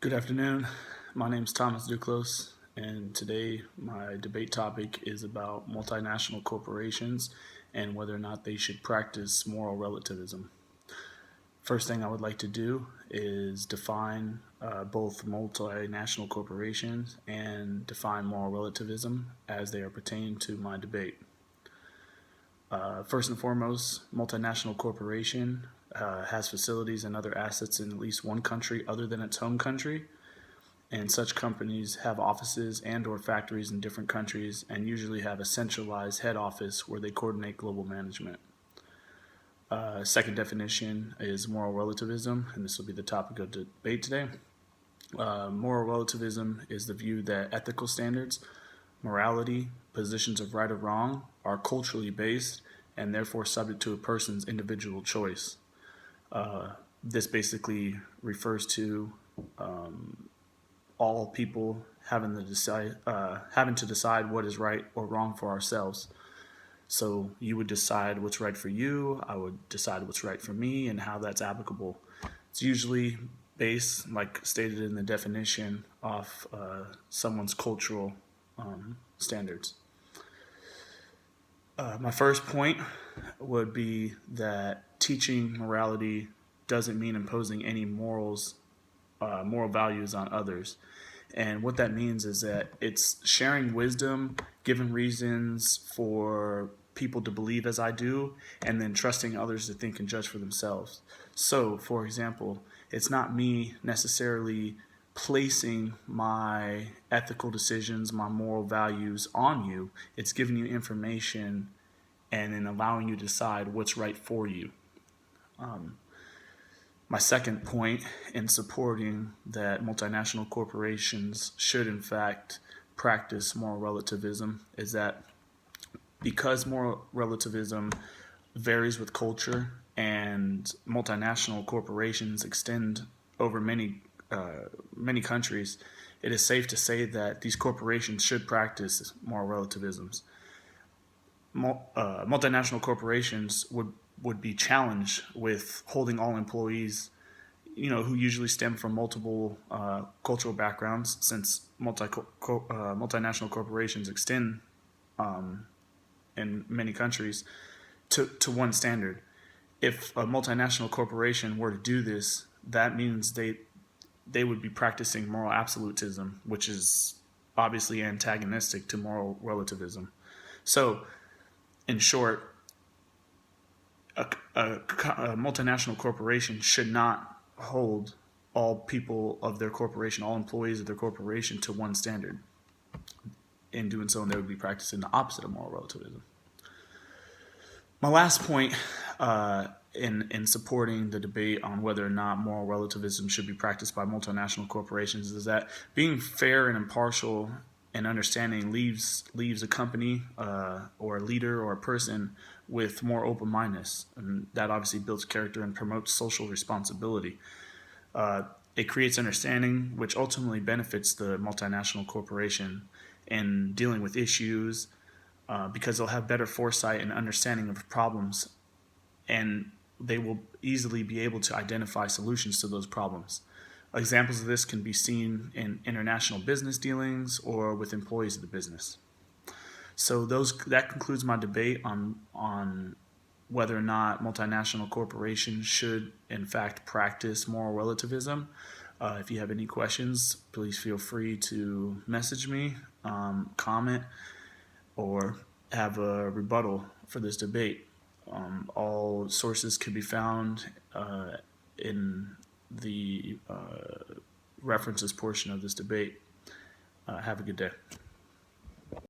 Good afternoon. My name is Thomas Duclos, and today my debate topic is about multinational corporations and whether or not they should practice moral relativism. First thing I would like to do is define both multinational corporations and define moral relativism as they are pertaining to my debate. First and foremost, multinational corporation has facilities and other assets in at least one country other than its home country, and such companies have offices and or factories in different countries and usually have a centralized head office where they coordinate global management. Second definition is moral relativism, and this will be the topic of debate today. Moral relativism is the view that ethical standards, morality, positions of right or wrong are culturally based and therefore subject to a person's individual choice. This basically refers to all people having to decide what is right or wrong for ourselves. So you would decide what's right for you, I would decide what's right for me, and how that's applicable. It's usually based, like stated in the definition, off someone's cultural standards. My first point would be that teaching morality doesn't mean imposing any moral values on others. And what that means is that it's sharing wisdom, giving reasons for people to believe as I do, and then trusting others to think and judge for themselves. So, for example, it's not me necessarily placing my ethical decisions, my moral values on you. It's giving you information and then allowing you to decide what's right for you. My second point in supporting that multinational corporations should, in fact, practice moral relativism is that because moral relativism varies with culture and multinational corporations extend over many countries, it is safe to say that these corporations should practice moral relativisms. Multinational corporations would be challenged with holding all employees, who usually stem from multiple cultural backgrounds, since multinational corporations extend in many countries to one standard. If a multinational corporation were to do this, that means they would be practicing moral absolutism, which is obviously antagonistic to moral relativism. So, in short, a multinational corporation should not hold all people of their corporation, all employees of their corporation, to one standard. In doing so, they would be practicing the opposite of moral relativism. My last point in supporting the debate on whether or not moral relativism should be practiced by multinational corporations is that being fair and impartial and understanding leaves a company or a leader or a person with more open-mindedness, and that obviously builds character and promotes social responsibility. It creates understanding, which ultimately benefits the multinational corporation in dealing with issues because they'll have better foresight and understanding of problems, and they will easily be able to identify solutions to those problems. Examples of this can be seen in international business dealings or with employees of the business. So that concludes my debate on whether or not multinational corporations should, in fact, practice moral relativism. If you have any questions, please feel free to message me, comment, or have a rebuttal for this debate. All sources can be found in the references portion of this debate. Have a good day.